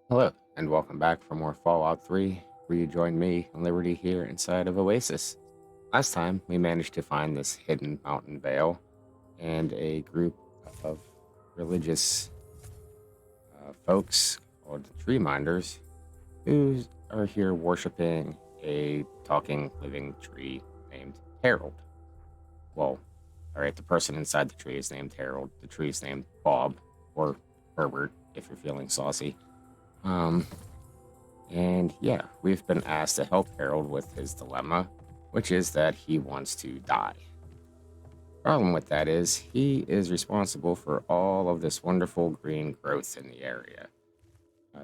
Hello, and welcome back for more Fallout 3, where you join me and Liberty here inside of Oasis. Last time, we managed to find this hidden mountain vale and a group of religious folks called the Tree Minders who are here worshiping a talking living tree named Harold. Well, alright, the person inside the tree is named Harold, the tree is named Bob, or Herbert, if you're feeling saucy. Um, And yeah, we've been asked to help Harold with his dilemma, which is that he wants to die. Problem with that is, he is responsible for all of this wonderful green growth in the area.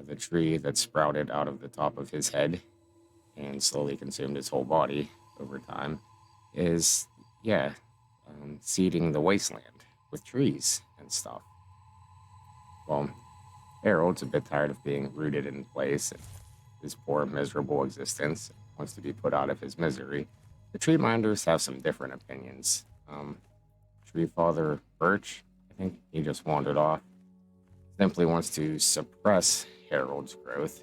The tree that sprouted out of the top of his head and slowly consumed his whole body over time is, seeding the wasteland with trees and stuff. Well, Harold's a bit tired of being rooted in place and his poor, miserable existence, wants to be put out of his misery. The tree minders have some different opinions. Tree Father Birch, I think he just wandered off, simply wants to suppress Harold's growth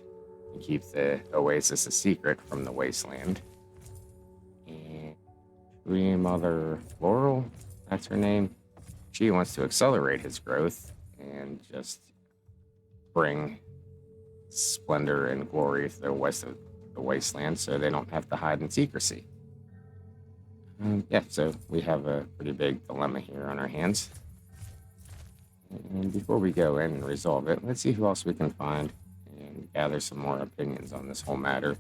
and keep the Oasis a secret from the wasteland. And Tree Mother Laurel, that's her name, she wants to accelerate his growth and just bring splendor and glory to the west of the wasteland so they don't have to hide in secrecy. So we have a pretty big dilemma here on our hands. And before we go in and resolve it, let's see who else we can find and gather some more opinions on this whole matter.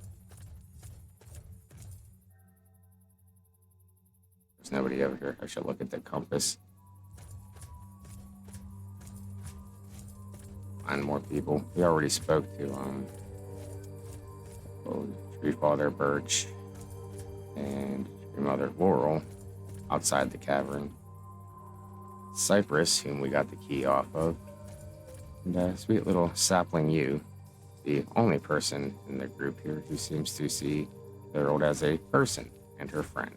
There's nobody over here. I should look at the compass. Find more people. We already spoke to Tree Father Birch and Tree Mother Laurel outside the cavern. Cypress, whom we got the key off of, and sweet little sapling you, the only person in the group here who seems to see Harold as a person and her friend,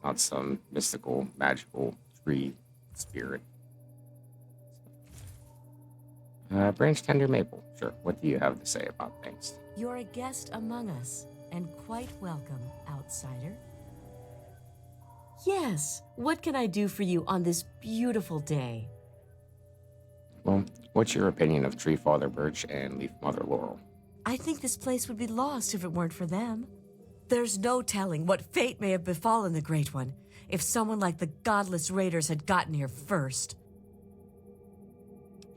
not some mystical, magical tree spirit. Branch Tender Maple, sure. What do you have to say about things? You're a guest among us, and quite welcome, outsider. Yes, what can I do for you on this beautiful day? Well, what's your opinion of Tree Father Birch and Leaf Mother Laurel? I think this place would be lost if it weren't for them. There's no telling what fate may have befallen the Great One if someone like the godless raiders had gotten here first.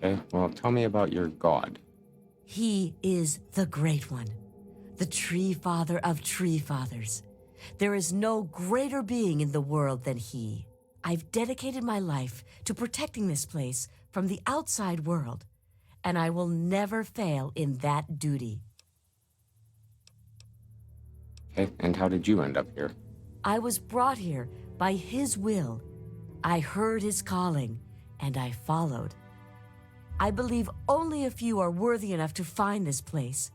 Okay, well, tell me about your god. He is the Great One, the Tree Father of Tree Fathers. There is no greater being in the world than he. I've dedicated my life to protecting this place from the outside world, and I will never fail in that duty. Okay, and how did you end up here? I was brought here by his will. I heard his calling, and I followed. I believe only a few are worthy enough to find this place,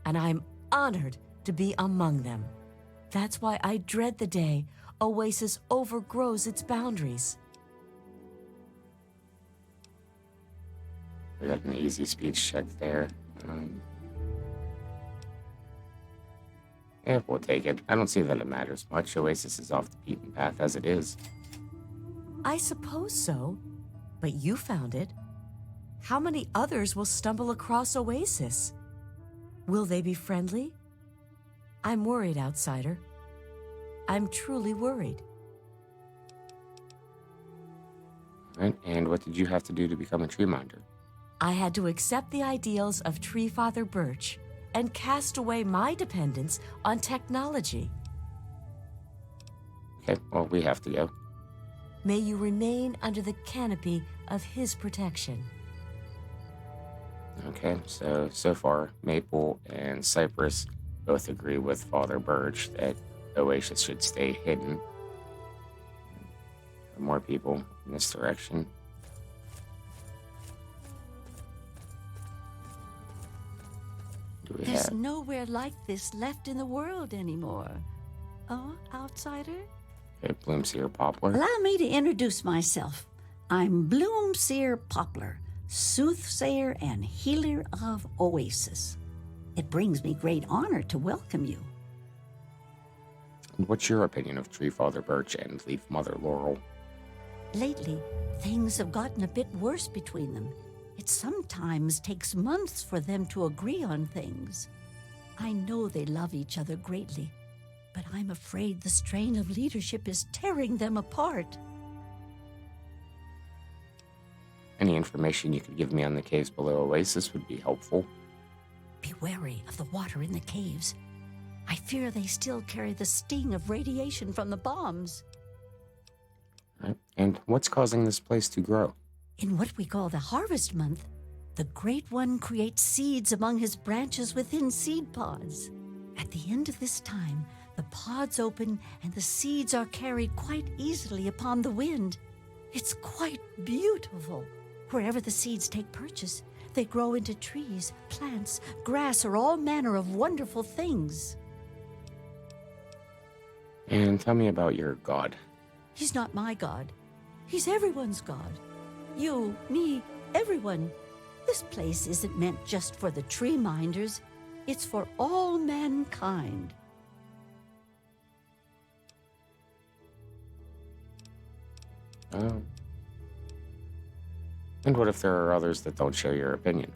and I'm honored to be among them. That's why I dread the day Oasis overgrows its boundaries. We got an easy speech check there. We'll take it. I don't see that it matters much. Oasis is off the beaten path as it is. I suppose so, but you found it. How many others will stumble across Oasis? Will they be friendly? I'm worried, outsider. I'm truly worried. Right, and what did you have to do to become a tree minder? I had to accept the ideals of Tree Father Birch and cast away my dependence on technology. Okay, well, we have to go. May you remain under the canopy of his protection. Okay, so far, Maple and Cypress both agree with Father Birch that Oasis should stay hidden. More people in this direction. There's nowhere like this left in the world anymore. Oh, outsider? Okay, Bloomseer Poplar. Allow me to introduce myself. I'm Bloomseer Poplar, soothsayer and healer of Oasis. It brings me great honor to welcome you. And what's your opinion of Tree Father Birch and Leaf Mother Laurel? Lately, things have gotten a bit worse between them. It sometimes takes months for them to agree on things. I know they love each other greatly, but I'm afraid the strain of leadership is tearing them apart. Any information you could give me on the caves below Oasis would be helpful. Be wary of the water in the caves. I fear they still carry the sting of radiation from the bombs. Right. And what's causing this place to grow? In what we call the harvest month, the Great One creates seeds among his branches within seed pods. At the end of this time, the pods open and the seeds are carried quite easily upon the wind. It's quite beautiful. Wherever the seeds take purchase, they grow into trees, plants, grass, or all manner of wonderful things. And tell me about your god. He's not my god. He's everyone's god. You, me, everyone. This place isn't meant just for the tree minders. It's for all mankind. And what if there are others that don't share your opinion?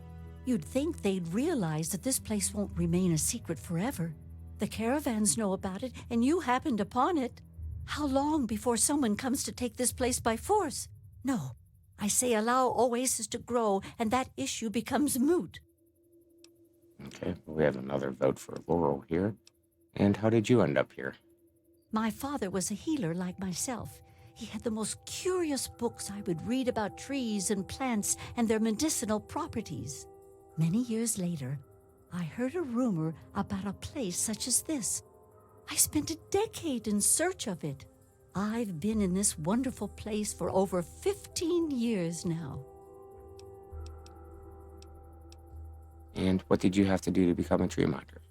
You'd think they'd realize that this place won't remain a secret forever. The caravans know about it, and you happened upon it. How long before someone comes to take this place by force? No, I say allow Oasis to grow, and that issue becomes moot. Okay, well, we have another vote for Laurel here. And how did you end up here? My father was a healer like myself. He had the most curious books I would read about trees and plants and their medicinal properties. Many years later, I heard a rumor about a place such as this. I spent a decade in search of it. I've been in this wonderful place for over 15 years now. And what did you have to do to become a tree minder?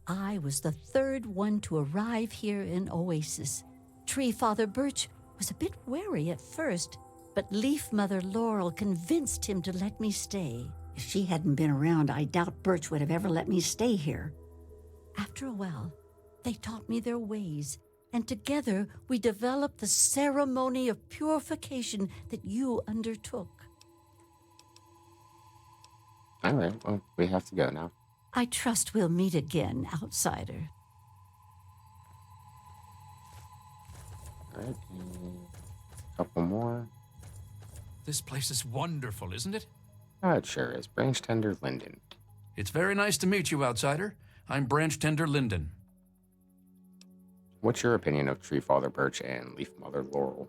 I was the third one to arrive here in Oasis. Tree Father Birch was a bit wary at first, but Leaf Mother Laurel convinced him to let me stay. If she hadn't been around, I doubt Birch would have ever let me stay here. After a while, they taught me their ways, and together we developed the ceremony of purification that you undertook. All right, well, we have to go now. I trust we'll meet again, outsider. All right, a couple more. This place is wonderful, isn't it? Oh, it sure is. Branch Tender Linden. It's very nice to meet you, outsider. I'm Branch Tender Linden. What's your opinion of Tree Father Birch and Leaf Mother Laurel?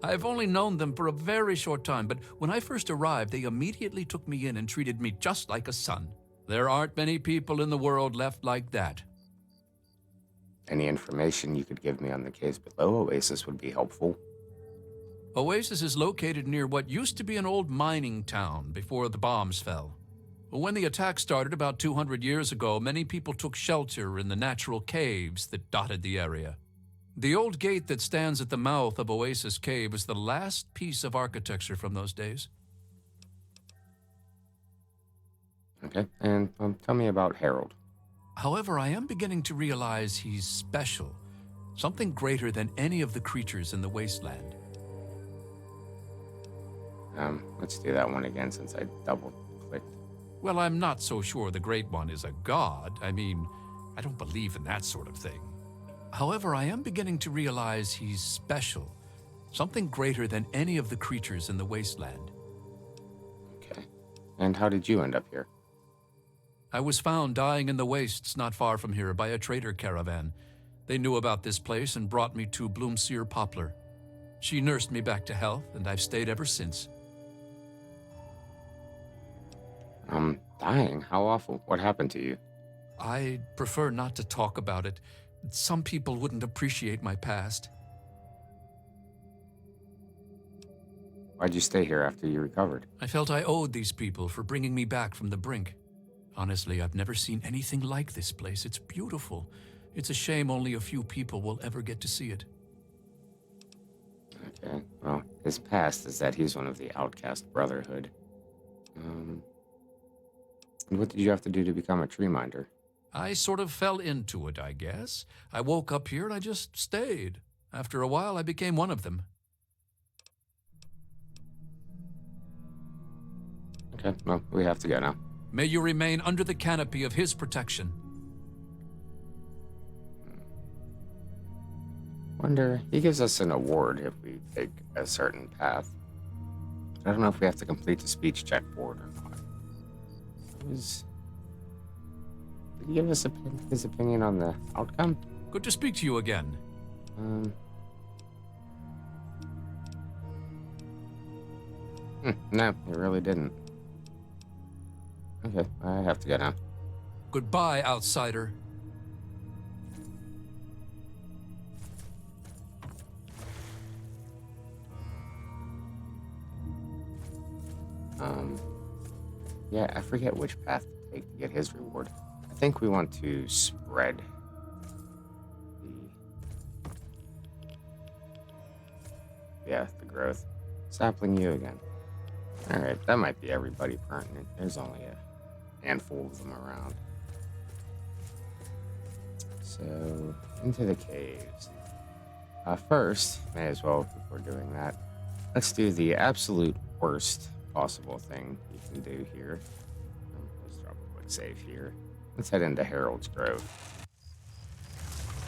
I've only known them for a very short time, but when I first arrived, they immediately took me in and treated me just like a son. There aren't many people in the world left like that. Any information you could give me on the caves below Oasis would be helpful. Oasis is located near what used to be an old mining town before the bombs fell. When the attack started about 200 years ago, many people took shelter in the natural caves that dotted the area. The old gate that stands at the mouth of Oasis Cave is the last piece of architecture from those days. Okay, and tell me about Harold. However, I am beginning to realize he's special, something greater than any of the creatures in the wasteland. Let's do that one again since I double-clicked. Well, I'm not so sure the Great One is a god. I mean, I don't believe in that sort of thing. However, I am beginning to realize he's special, something greater than any of the creatures in the wasteland. Okay, and how did you end up here? I was found dying in the wastes not far from here by a trader caravan. They knew about this place and brought me to Bloomseer Poplar. She nursed me back to health, and I've stayed ever since. Dying? How awful. What happened to you? I prefer not to talk about it. Some people wouldn't appreciate my past. Why'd you stay here after you recovered? I felt I owed these people for bringing me back from the brink. Honestly, I've never seen anything like this place. It's beautiful. It's a shame only a few people will ever get to see it. Okay, well, his past is that he's one of the Outcast Brotherhood. Um, what did you have to do to become a tree minder? I sort of fell into it, I guess. I woke up here and I just stayed. After a while, I became one of them. Okay, well, we have to go now. May you remain under the canopy of his protection. Wonder, he gives us an award if we take a certain path. I don't know if we have to complete the speech check for it or not. Did he give us his opinion on the outcome? Good to speak to you again. No, he really didn't. Okay, I have to go now. Goodbye, outsider. Yeah, I forget which path to take to get his reward. I think we want to spread the growth. Sapling you again. Alright, that might be everybody pertinent. There's only a handful of them around. So, into the caves. First, may as well, before doing that, let's do the absolute worst possible thing you can do here. Let's drop a quick save here. Let's head into Harold's Grove.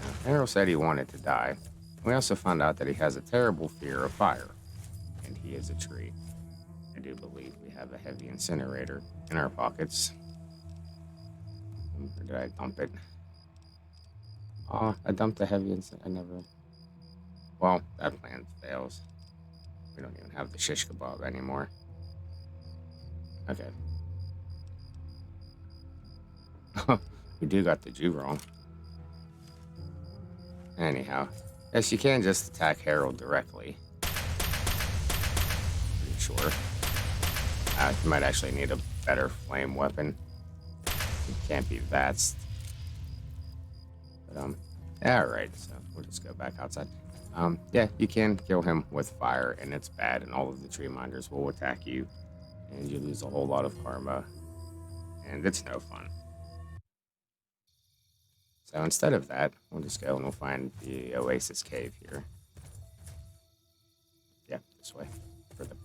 Now, Harold said he wanted to die. We also found out that he has a terrible fear of fire, and he is a tree. I do believe we have a heavy incinerator in our pockets. Or did I dump it? Oh, I dumped a heavy incinerator. I never... Well, that plan fails. We don't even have the shish kebab anymore. Okay. We do got the Jew wrong. Anyhow, yes, you can just attack Harold directly. Pretty sure. You might actually need a better flame weapon. It can't be VATS. But, yeah, alright, so we'll just go back outside. Yeah, you can kill him with fire, and it's bad, and all of the tree minders will attack you, and you lose a whole lot of karma, and it's no fun. So instead of that, we'll just go and we'll find the Oasis cave here. Yeah, this way, where the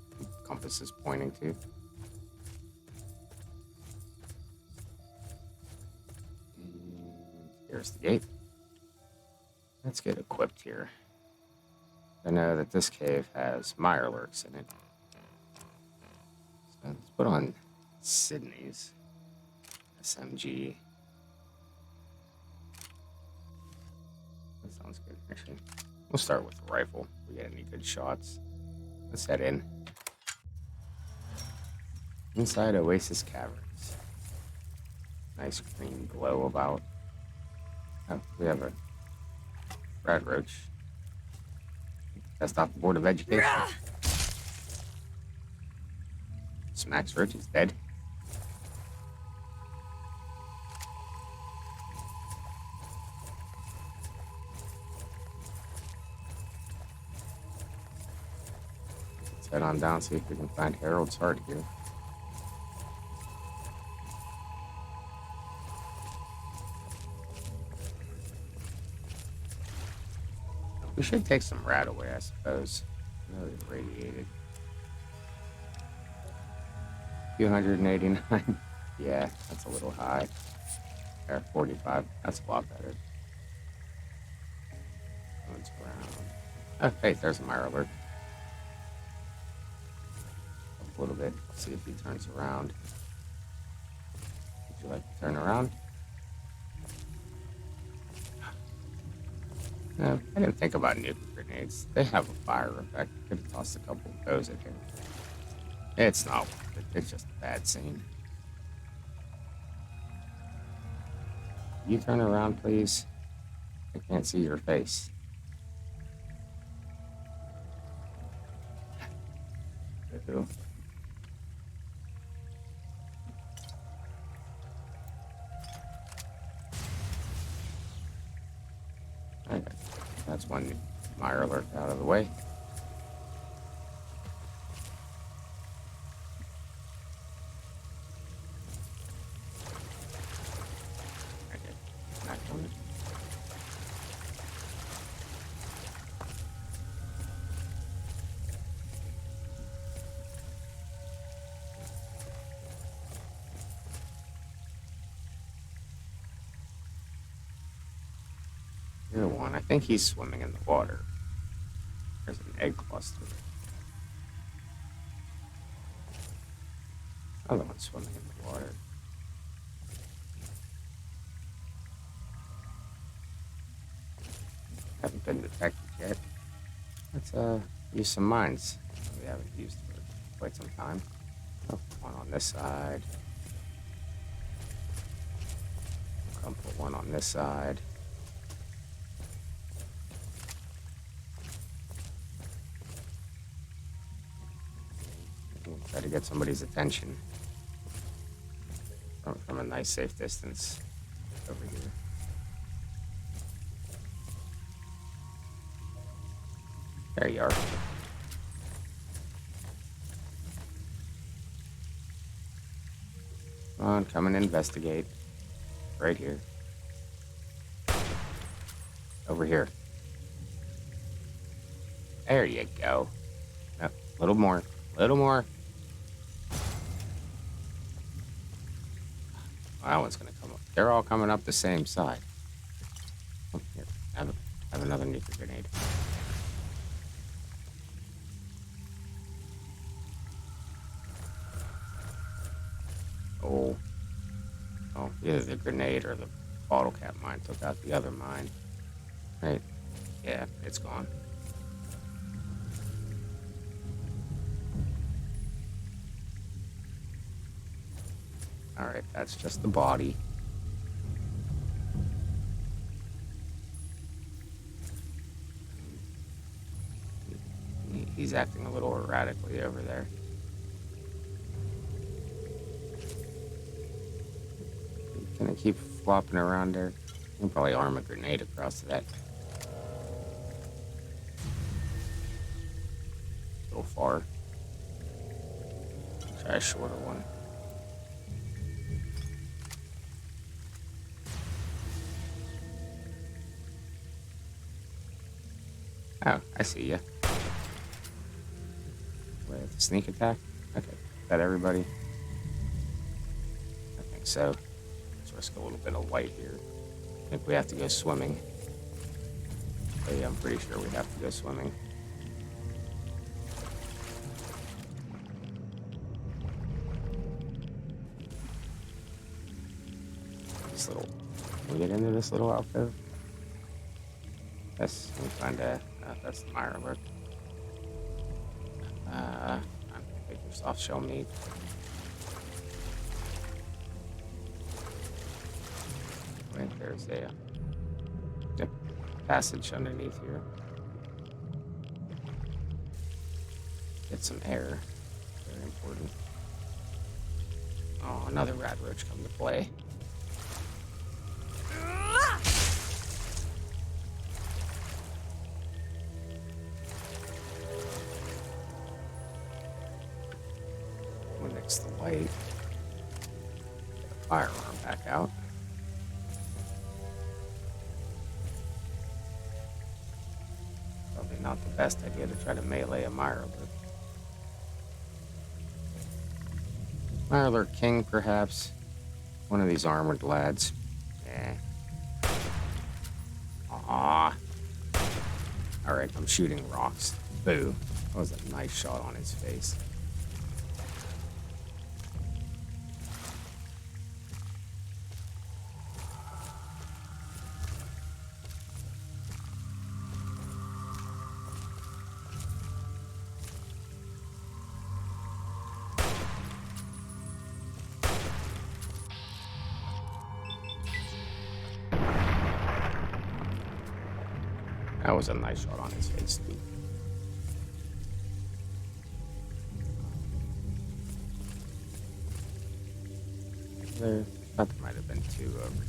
compass is pointing to. And here's the gate. Let's get equipped here. I know that this cave has mirelurks in it. So let's put on Sydney's SMG. That sounds good, actually. We'll start with the rifle. If we get any good shots. Let's head in. Inside Oasis Caverns. Nice green glow about. Oh, we have a rat roach. That's not the Board of Education. Smacks roach is dead. Let's head on down, see if we can find Harold's heart here. We should take some rat away, I suppose. I know they're radiated. 289. Yeah, that's a little high. There, 45. That's a lot better. Let's go around. Oh, hey, there's a mirror. A little bit. Let's see if he turns around. Would you like to turn around? No, I didn't think about nuke grenades. They have a fire effect. Could have tossed a couple of those at him. It's not worth it. It's just a bad scene. You turn around, please. I can't see your face. Ew. Okay, that's one mire alert out of the way. Here one. I think he's swimming in the water. There's an egg cluster. Another one swimming in the water. Haven't been detected yet. Let's use some mines we haven't used for quite some time. Oh, one on this side. Come put one on this side. Try to get somebody's attention from a nice safe distance over here. There you are. Come on, come and investigate. Right here. Over here. There you go. No, little more. Little more. Well, that one's gonna come up. They're all coming up the same side. Oh, here, have another nuclear grenade. Oh, either the grenade or the bottle cap mine took out the other mine. Right? Yeah, it's gone. Alright, that's just the body. He's acting a little erratically over there. Can I keep flopping around there? I can probably arm a grenade across to that. A little far. Try a shorter one. Oh, I see ya. With sneak attack? Okay. Is that everybody? I think so. Let's risk a little bit of white here. I think we have to go swimming. But yeah, I'm pretty sure we have to go swimming. This little... Can we get into this little outfit? Yes, let me find a... that's the Mirror. Take your soft shell meat. Right, there's a passage underneath here. Get some air. Very important. Oh, another rat roach come to play. Mix the white. Get the firearm back out. Probably not the best idea to try to melee a Mirror. Mirror King, perhaps. One of these armored lads. Yeah. Aww. Alright, I'm shooting rocks. Boo. That was a nice shot on his face. That was a nice shot on his face, too. There, thought there might have been two over here.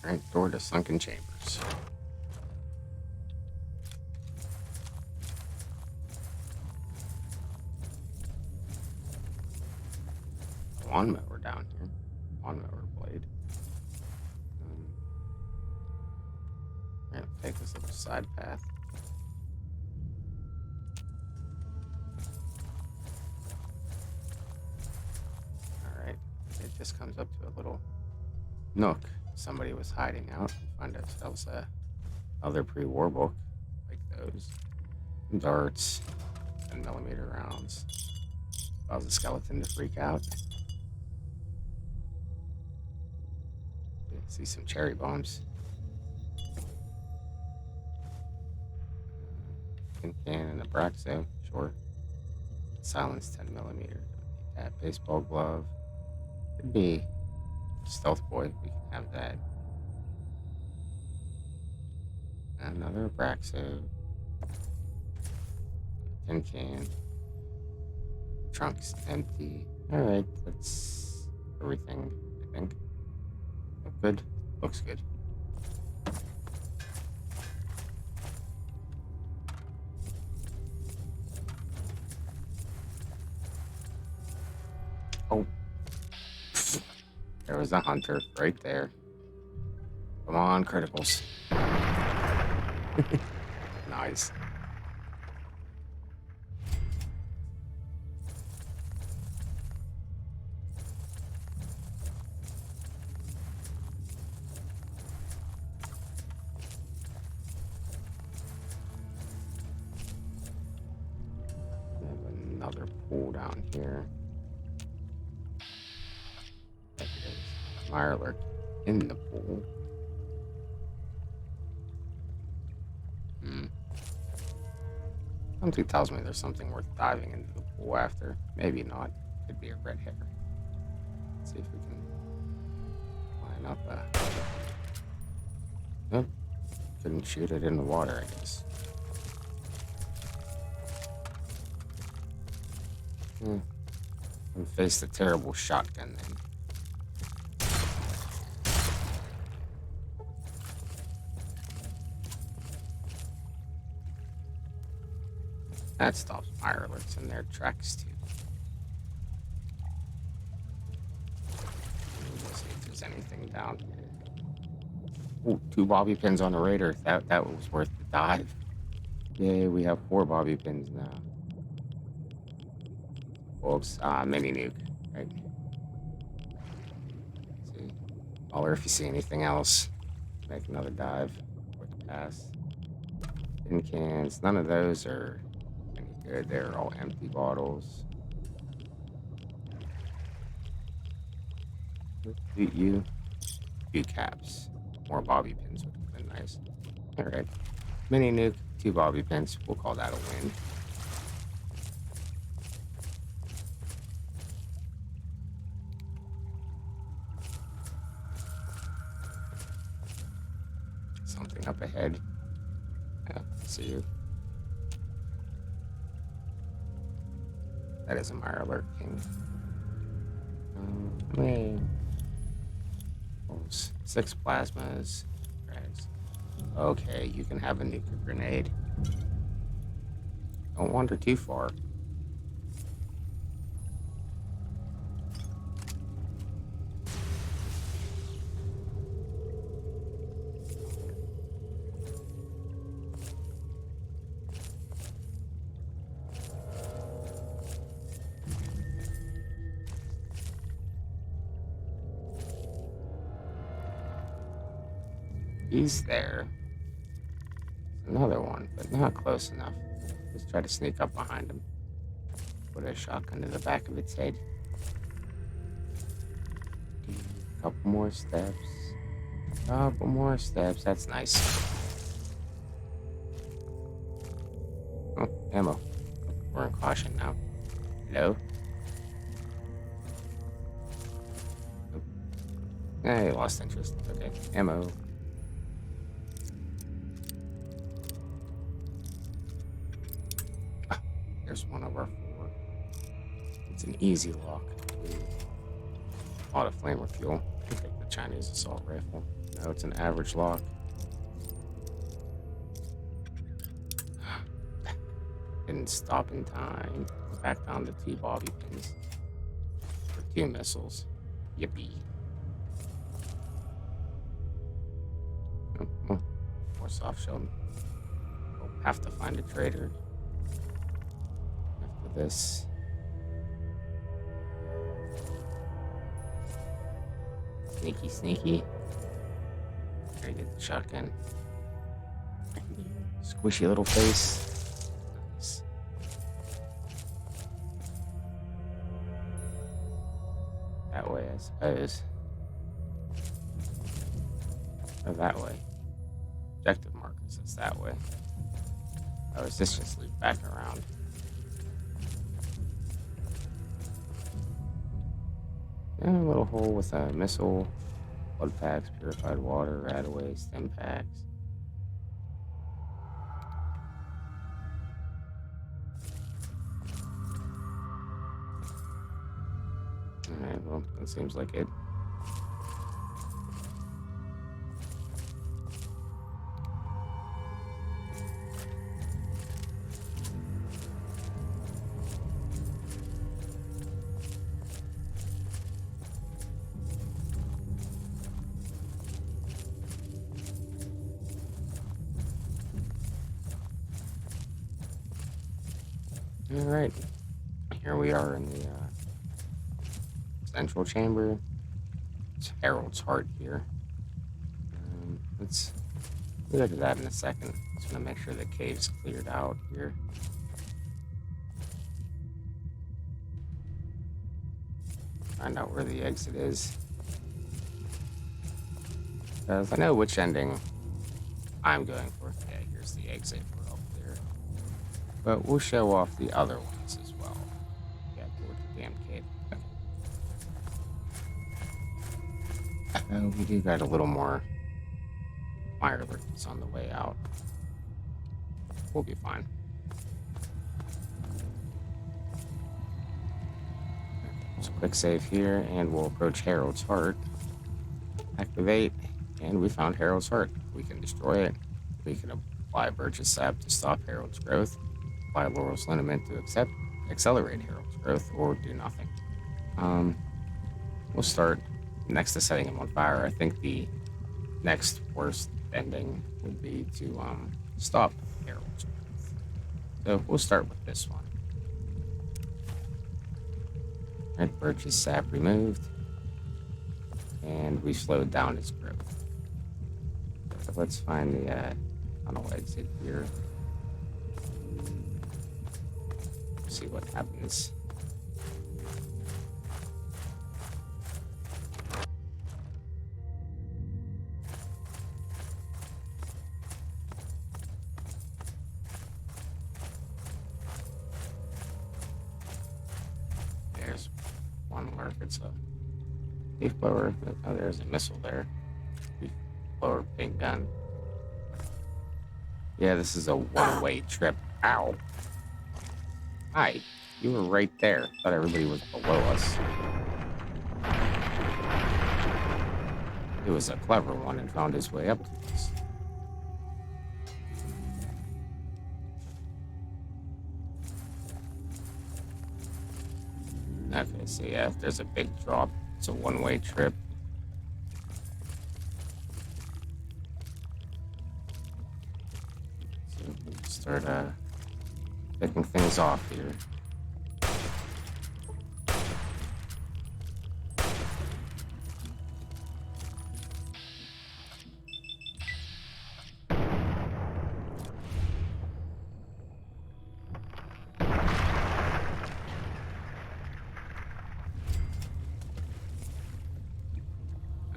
Alright, door to sunken chambers. Lawnmower down here. Lawnmower blade. take this little side path. Alright, it just comes up to a little nook somebody was hiding out. We find ourselves another pre-war book like those. Darts, 10mm rounds. Cause the skeleton to freak out. See some cherry bombs. Tin can and a Braxo, sure. Silence 10mm. Don't need that. Baseball glove. Could be stealth boy. We can have that. Another Braxo. Tin can. Trunk's empty. Alright, that's everything, I think. Good. Looks good. Oh. There was a hunter right there. Come on, criticals. Nice. Another pool down here. There it is. Mirelurk in the pool. Something tells me there's something worth diving into the pool after. Maybe not. Could be a red hair. Let's see if we can line up a... Nope. Couldn't shoot it in the water, I guess. And face the terrible shotgun then. That stops Mirelurks in their tracks too. Let's see if there's anything down here. Ooh, 2 bobby pins on the raider. That was worth the dive. Yay, we have 4 bobby pins now. Oops, mini nuke, right? Let's see. Or if you see anything else, make another dive. Worth the pass. Tin cans, none of those are any good. They're all empty bottles. Loot you. 2 caps. More bobby pins would have been nice. Alright. Mini nuke, 2 bobby pins. We'll call that a win. Something up ahead. Yeah, see you. That is a Mirelurk King. Hey. 6 plasmas. Right. Okay, you can have a nuclear grenade. Don't wander too far. He's there. Another one, but not close enough. Let's try to sneak up behind him. Put a shotgun to the back of its head. Couple more steps. Couple more steps. That's nice. Oh, ammo. We're in caution now. Hello? Oh. Hey, lost interest. Okay, ammo. There's one of our 4. It's an easy lock. A lot of flamer fuel. I think the Chinese assault rifle. No, it's an average lock. Didn't stop in time. Back down to 2 bobby pins. For 2 missiles. Yippee. Oh, more more soft shell. We'll have to find a trader after this. Sneaky, sneaky. Gotta get the shotgun. Squishy little face. Nice. That way, I suppose. Or that way. Objective markers is that way. Oh, is this just loop back around? And a little hole with a missile, blood packs, purified water, radaway, stem packs. Alright, well, that seems like it. Alright, here we are in the central chamber. It's Harold's heart here. Let's go to that in a second. Just want to make sure the cave's cleared out here. Find out where the exit is. Because I know which ending I'm going for. Yeah, here's the exit. We're all clear. But we'll show off the other ones as well. Yeah, toward the damn cave. We do got a little more fireworks on the way out. We'll be fine. Just quick save here, and we'll approach Harold's heart. Activate, and we found Harold's heart. We can destroy it. We can apply Birch's sap to stop Harold's growth. Apply Laurel's liniment to accelerate Harold's growth, or do nothing. We'll start next to setting him on fire. I think the next worst ending would be to stop Harold's growth. So we'll start with this one. Right, Birch's sap removed, and we slowed down his growth. So let's find the tunnel exit here. See what happens. There's one mark. It's a leaf blower. Oh, there's a missile there. Leaf blower, big gun. Yeah, this is a one-way trip. Ow. Hi, you were right there. Thought everybody was below us. He was a clever one and found his way up to us. Okay, so yeah, if there's a big drop, it's a one-way trip. So we'll start picking things off here.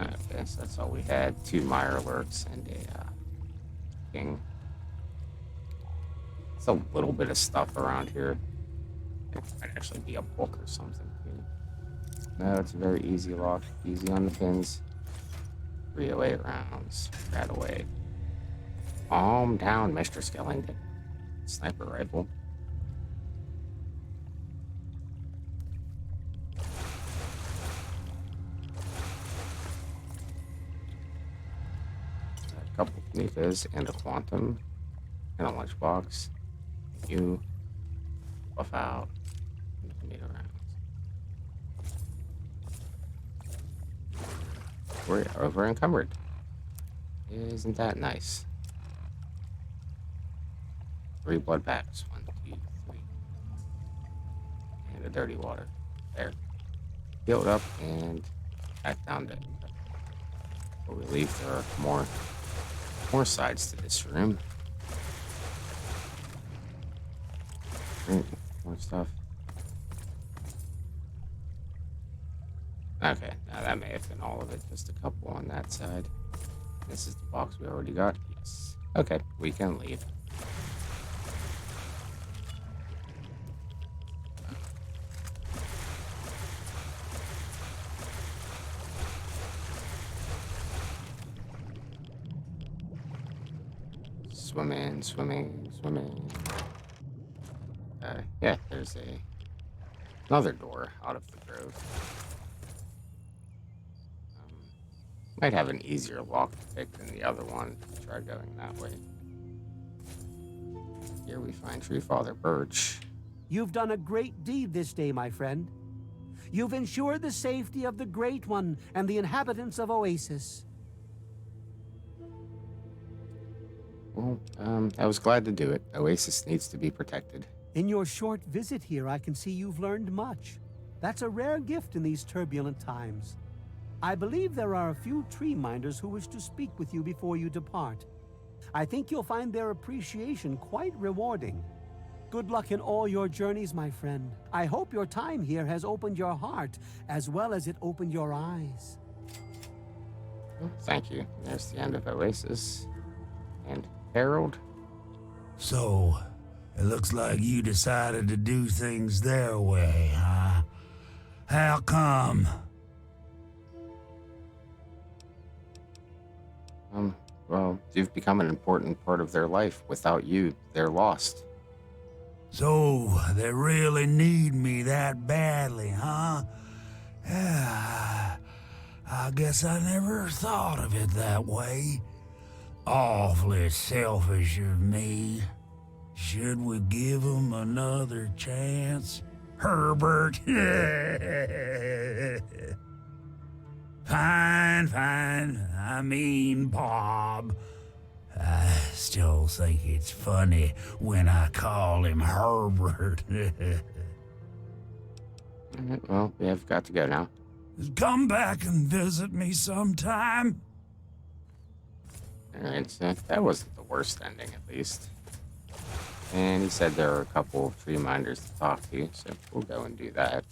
Okay, so that's all we had. 2 Meyer alerts and a king. It's a little bit of stuff around here. It might actually be a book or something too. No, it's a very easy lock. Easy on the pins. 308 rounds. Right away. Calm down, Mr. Skellington. Sniper rifle. A couple of Nefas and a quantum. And a lunchbox. You buff out. Tomato rounds. We're over encumbered. Isn't that nice? 3 blood packs. 1, 2, 3. And a dirty water. There. Healed up and back down to. Before we leave, there are more sides to this room. Right, more stuff. Okay, now that may have been all of it. Just a couple on that side. This is the box we already got. Yes. Okay, we can leave. Swimming, swimming, swimming. Yeah, there's another door out of the grove. Might have an easier lock to pick than the other one. Try going that way. Here we find Tree Father Birch. You've done a great deed this day, my friend. You've ensured the safety of the Great One and the inhabitants of Oasis. Well, I was glad to do it. Oasis needs to be protected. In your short visit here, I can see you've learned much. That's a rare gift in these turbulent times. I believe there are a few tree minders who wish to speak with you before you depart. I think you'll find their appreciation quite rewarding. Good luck in all your journeys, my friend. I hope your time here has opened your heart as well as it opened your eyes. Well, thank you. There's the end of Oasis. And Harold? So, it looks like you decided to do things their way, huh? How come? Well, you've become an important part of their life. Without you, they're lost. So, they really need me that badly, huh? Yeah, I guess I never thought of it that way. Awfully selfish of me. Should we give him another chance? Herbert? Fine. I mean, Bob. I still think it's funny when I call him Herbert. Alright, well, we have got to go now. Come back and visit me sometime. Alright, so that wasn't the worst ending, at least. And he said there are a couple of tree minders to talk to, so we'll go and do that.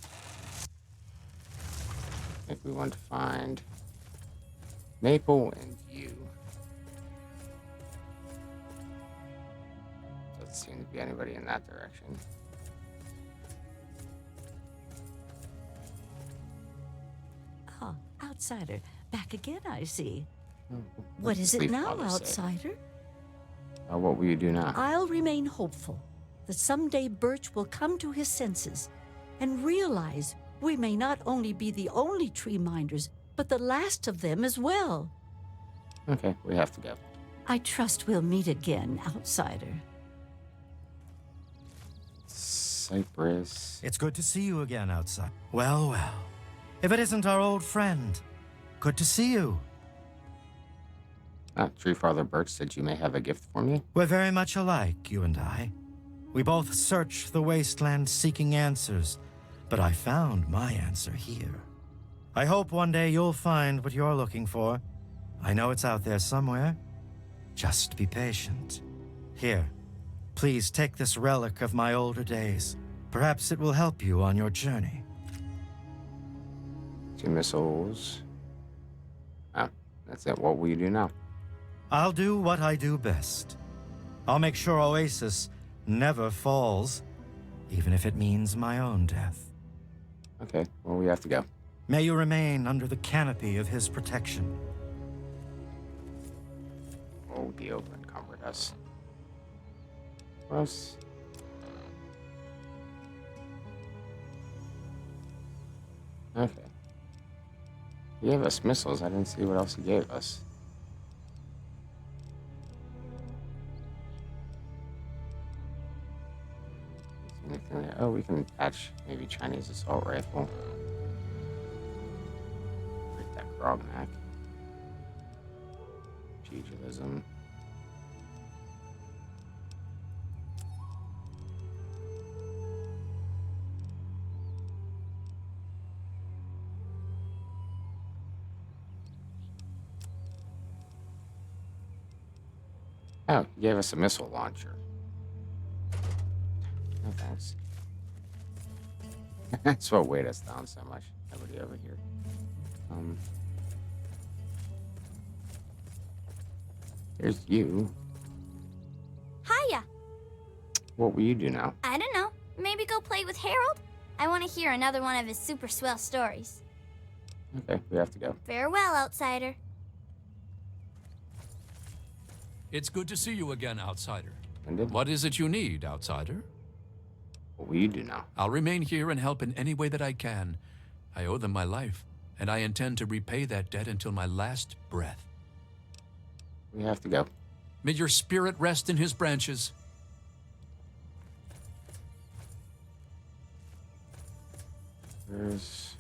I think we want to find Maple and you. Doesn't seem to be anybody in that direction. Ah, outsider. Back again, I see. What What is it Sleep now, Father said. outsider? What will you do now? I'll remain hopeful that someday Birch will come to his senses and realize we may not only be the only tree minders, but the last of them as well. Okay, we have to go. I trust we'll meet again, outsider. Cypress. It's good to see you again outside. Well. If it isn't our old friend, good to see you. Tree Father Birch said you may have a gift for me. We're very much alike, you and I. We both searched the wasteland seeking answers, but I found my answer here. I hope one day you'll find what you're looking for. I know it's out there somewhere. Just be patient. Here, please take this relic of my older days. Perhaps it will help you on your journey. 2 missiles. That's it. What will you do now? I'll do what I do best. I'll make sure Oasis never falls, even if it means my own death. Okay, well, we have to go. May you remain under the canopy of his protection. Oh, the open encumbered us. Gross. Okay. He gave us missiles. I didn't see what else he gave us. Anything there? Oh, we can patch maybe Chinese assault rifle. Break that Grognak. Pugilism. Oh, you gave us a missile launcher. No thanks. That's what weighed us down so much. Nobody over here. Here's you. Hiya. What will you do now? I don't know. Maybe go play with Harold? I want to hear another one of his super swell stories. Okay, we have to go. Farewell, outsider. It's good to see you again, outsider. Ended. What is it you need, outsider? What will you do now? I'll remain here and help in any way that I can. I owe them my life, and I intend to repay that debt until my last breath. We have to go. May your spirit rest in his branches. There's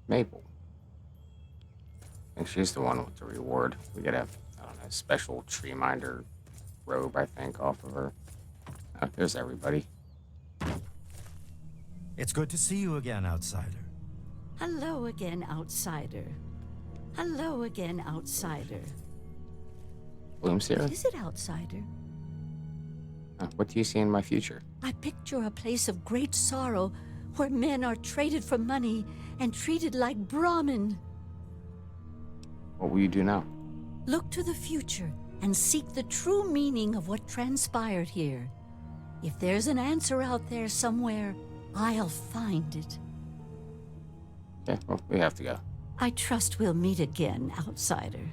Maple. I think she's the one with the reward. We get a, I don't know, special tree minder robe, I think, off of her. Oh, there's everybody. It's good to see you again, outsider. Hello again, outsider. Hello again, outsider. Bloom's here. What is it, outsider? What do you see in my future? I picture a place of great sorrow where men are traded for money and treated like Brahmin. What will you do now? Look to the future and seek the true meaning of what transpired here. If there's an answer out there somewhere, I'll find it. Okay, well, we have to go. I trust we'll meet again, outsider.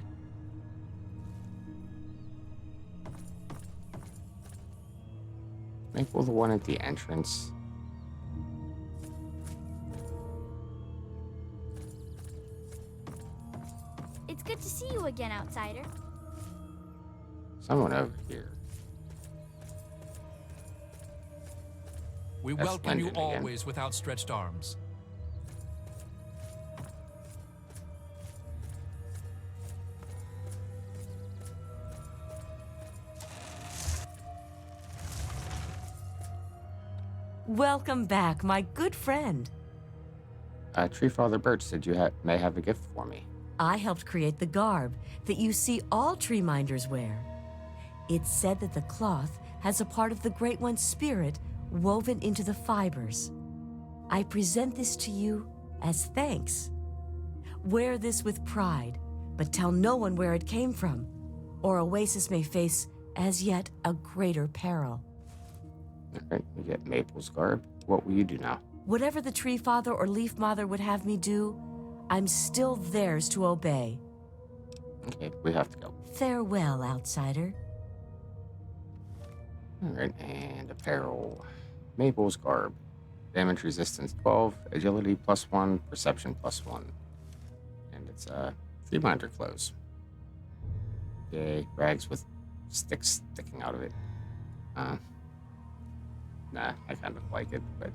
Maple the one at the entrance. It's good to see you again, outsider. Someone over here. We That's welcome you London again. always with outstretched arms. Welcome back, my good friend. Tree Father Birch said you may have a gift for me. I helped create the garb that you see all tree minders wear. It's said that the cloth has a part of the Great One's spirit woven into the fibers. I present this to you as thanks. Wear this with pride, but tell no one where it came from, or Oasis may face as yet a greater peril. All right, we get Maple's garb. What will you do now? Whatever the Tree Father or Leaf Mother would have me do, I'm still theirs to obey. Okay, we have to go. Farewell, outsider. All right, and apparel. Maple's garb. Damage resistance 12, agility +1, perception +1. And it's tree minder clothes. Yay, rags with sticks sticking out of it. Nah, I kind of like it, but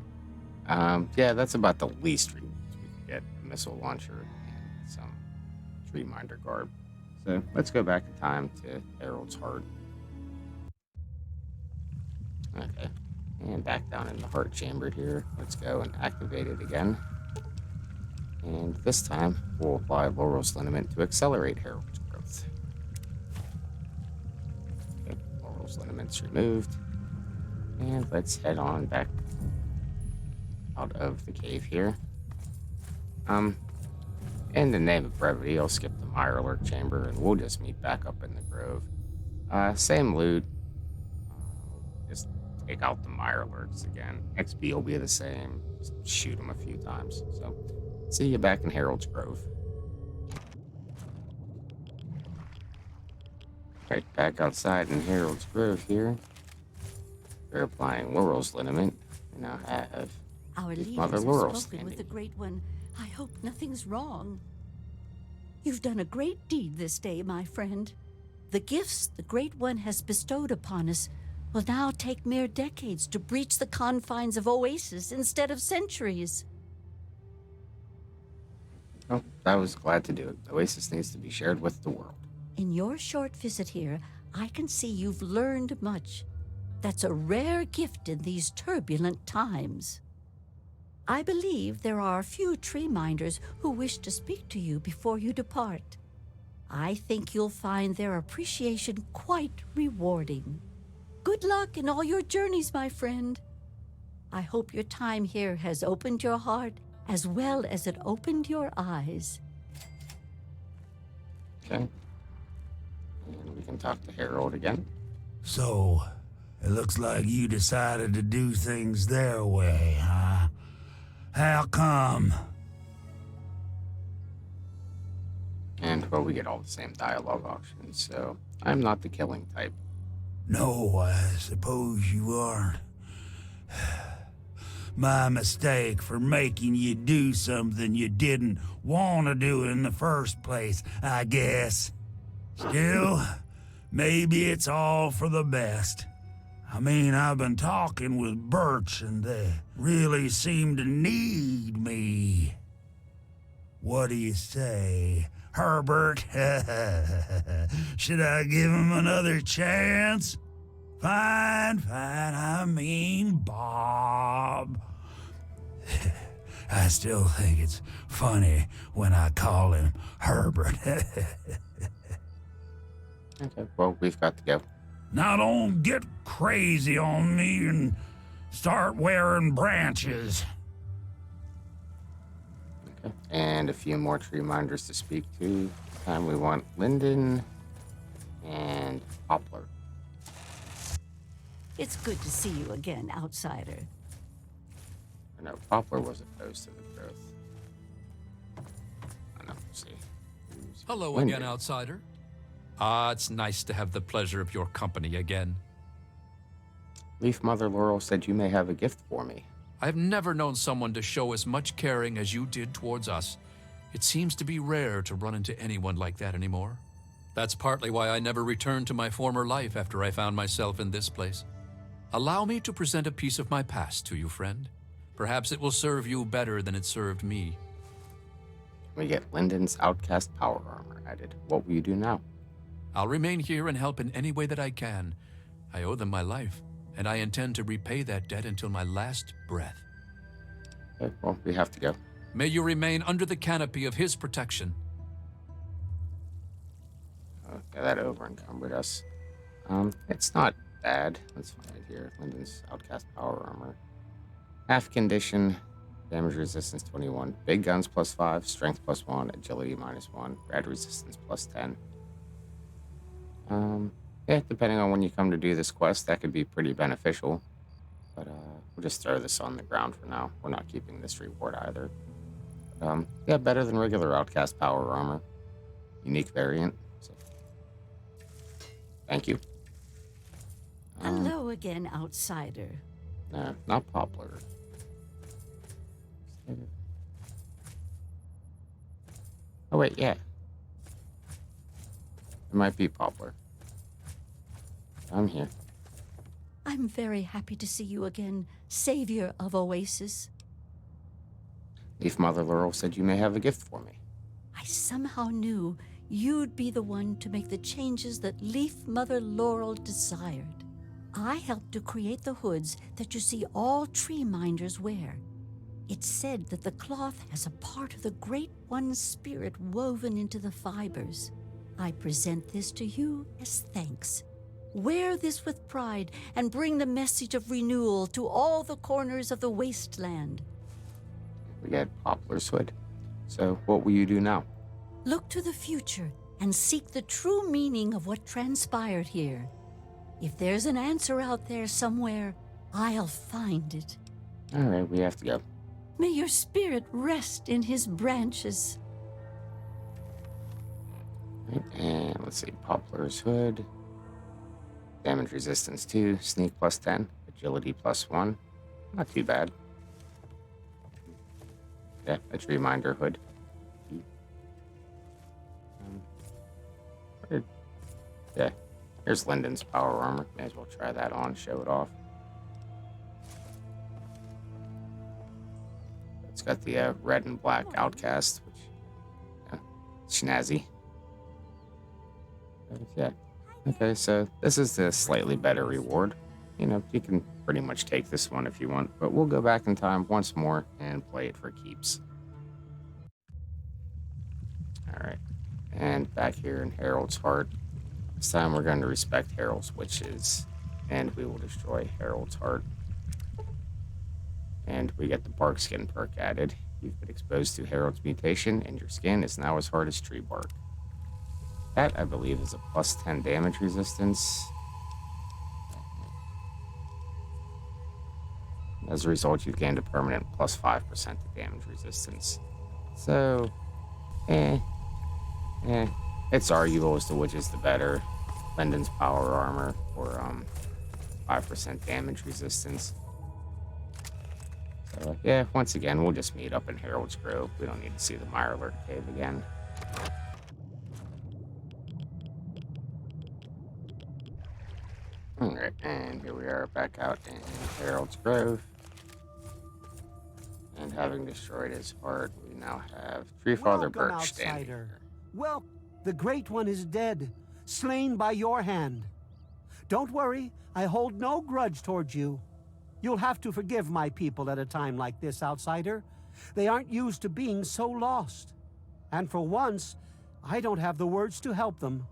yeah, that's about the least we can get. A missile launcher and some tree minder garb. So let's go back in time to Harold's Heart. Okay, and back down in the heart chamber here. Let's go and activate it again. And this time, we'll apply Laurel's Liniment to accelerate Harold's growth. Okay, Laurel's Liniment's removed. And let's head on back out of the cave here. In the name of brevity, I'll skip the Mirelurk chamber and we'll just meet back up in the grove. Same loot. Just take out the Mirelurks again. XP will be the same. Just shoot them a few times. So, see you back in Harold's Grove. Right back outside in Harold's Grove here. We're applying Laurel's Liniment. We now have Our leaders Mother have Laurel spoken with standing. the Great One. I hope nothing's wrong. You've done a great deed this day, my friend. The gifts the Great One has bestowed upon us will now take mere decades to breach the confines of Oasis instead of centuries. Oh, I was glad to do it. Oasis needs to be shared with the world. In your short visit here, I can see you've learned much. That's a rare gift in these turbulent times. I believe there are a few tree minders who wish to speak to you before you depart. I think you'll find their appreciation quite rewarding. Good luck in all your journeys, my friend. I hope your time here has opened your heart as well as it opened your eyes. Okay. And we can talk to Harold again. So, it looks like you decided to do things their way, huh? How come? And, well, we get all the same dialogue options, so I'm not the killing type. No, I suppose you aren't. My mistake for making you do something you didn't want to do in the first place, I guess. Still, maybe it's all for the best. I mean, I've been talking with Birch, and they really seem to need me. What do you say, Herbert? Should I give him another chance? Fine, I mean Bob. I still think it's funny when I call him Herbert. Okay, well, we've got to go. Now don't get crazy on me and start wearing branches. Okay. And a few more tree minders to speak to. This time we want Linden and Poplar. It's good to see you again, outsider. No, Poplar was opposed to the growth. I know, let's see. Hello Linden. again, outsider. It's nice to have the pleasure of your company again. Leaf Mother Laurel said you may have a gift for me. I've never known someone to show as much caring as you did towards us. It seems to be rare to run into anyone like that anymore. That's partly why I never returned to my former life after I found myself in this place. Allow me to present a piece of my past to you, friend. Perhaps it will serve you better than it served me. We get Linden's Outcast Power Armor added. What will you do now? I'll remain here and help in any way that I can. I owe them my life, and I intend to repay that debt until my last breath. Okay, well, we have to go. May you remain under the canopy of his protection. Okay, that over encumbered us. It's not bad. Let's find it here. Linden's Outcast Power Armor. Half condition, damage resistance 21, big guns +5, strength +1, agility -1, rad resistance +10. Yeah, depending on when you come to do this quest, that could be pretty beneficial. But we'll just throw this on the ground for now. We're not keeping this reward either. Yeah, better than regular Outcast Power Armor. Unique variant. So, thank you. Hello again, outsider. No, not Poplar. Oh, wait, yeah. It might be Poplar. I'm here. I'm very happy to see you again, savior of Oasis. Leaf Mother Laurel said you may have a gift for me. I somehow knew you'd be the one to make the changes that Leaf Mother Laurel desired. I helped to create the hoods that you see all tree minders wear. It's said that the cloth has a part of the Great One's spirit woven into the fibers. I present this to you as thanks. Wear this with pride and bring the message of renewal to all the corners of the wasteland. We get Poplar's hood. So what will you do now? Look to the future and seek the true meaning of what transpired here. If there's an answer out there somewhere, I'll find it. All right, we have to go. May your spirit rest in his branches. Right, and let's see, Poplar's hood. Damage resistance 2, sneak +10, agility +1. Not too bad. Yeah, a tree minder hood. Yeah, here's Linden's power armor. May as well try that on, show it off. It's got the red and black outcast, which, yeah, snazzy. Yeah. Okay, so this is the slightly better reward. You know, you can pretty much take this one if you want, but we'll go back in time once more and play it for keeps. All right. And back here in Harold's heart. This time we're going to respect Harold's wishes, and we will destroy Harold's heart. And we get the bark skin perk added. You've been exposed to Harold's mutation, and your skin is now as hard as tree bark. That, I believe, is a plus 10 damage resistance. As a result, you've gained a permanent plus 5% to damage resistance. So, it's arguable as to which is the better. Lendon's power armor or 5% damage resistance. So, yeah, once again, we'll just meet up in Harold's Grove. We don't need to see the Mirelurk Cave again. Alright, and here we are back out in Harold's Grove. And having destroyed his heart, we now have Tree Father Welcome, Birch standing outsider. here. Well, the Great One is dead, slain by your hand. Don't worry, I hold no grudge towards you. You'll have to forgive my people at a time like this, outsider. They aren't used to being so lost. And for once, I don't have the words to help them.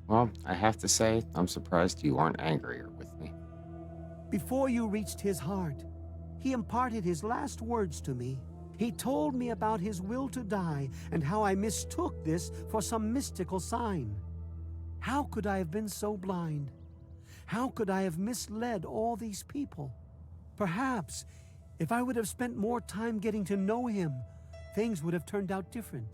Well, I have to say, I'm surprised you aren't angrier with me. Before you reached his heart, he imparted his last words to me. He told me about his will to die and how I mistook this for some mystical sign. How could I have been so blind? How could I have misled all these people? Perhaps, if I would have spent more time getting to know him, things would have turned out different.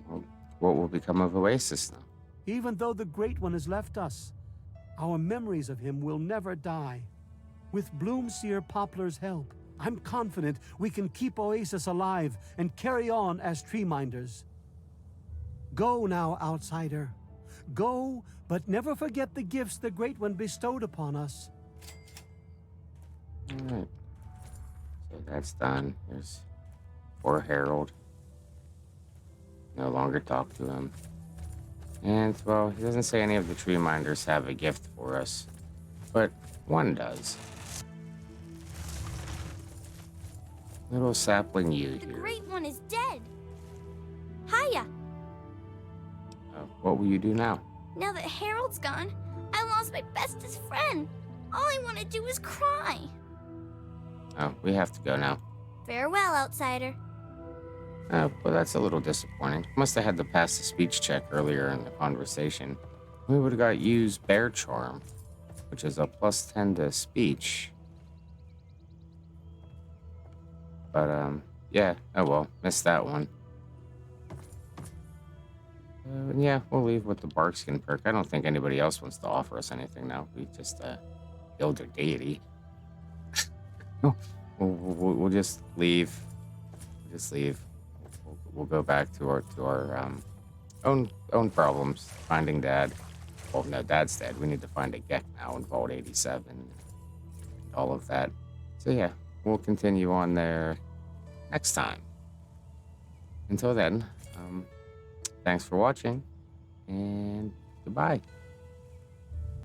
Well, what will become of Oasis now? Even though the Great One has left us, our memories of him will never die. With Bloomseer Poplar's help, I'm confident we can keep Oasis alive and carry on as tree minders. Go now, outsider. Go, but never forget the gifts the Great One bestowed upon us. Alright. So that's done. Here's poor Harold. No longer talk to him. And, well, he doesn't say any of the tree minders have a gift for us. But one does. Little sapling you The here. Great One is dead. Hiya. What will you do now? Now that Harold's gone, I lost my bestest friend. All I want to do is cry. Oh, we have to go now. Farewell, outsider. Oh, well, that's a little disappointing. Must have had to pass the speech check earlier in the conversation. We would have got used Bear Charm, which is a plus 10 to speech. But, yeah, oh well, missed that one. Yeah, we'll leave with the Barkskin perk. I don't think anybody else wants to offer us anything now. We just, killed their deity. We'll just leave. We'll just leave. We'll go back to our own problems. Finding Dad. Well, no, Dad's dead. We need to find a Gek now in Vault 87. And all of that. So yeah, we'll continue on there next time. Until then, thanks for watching, and goodbye.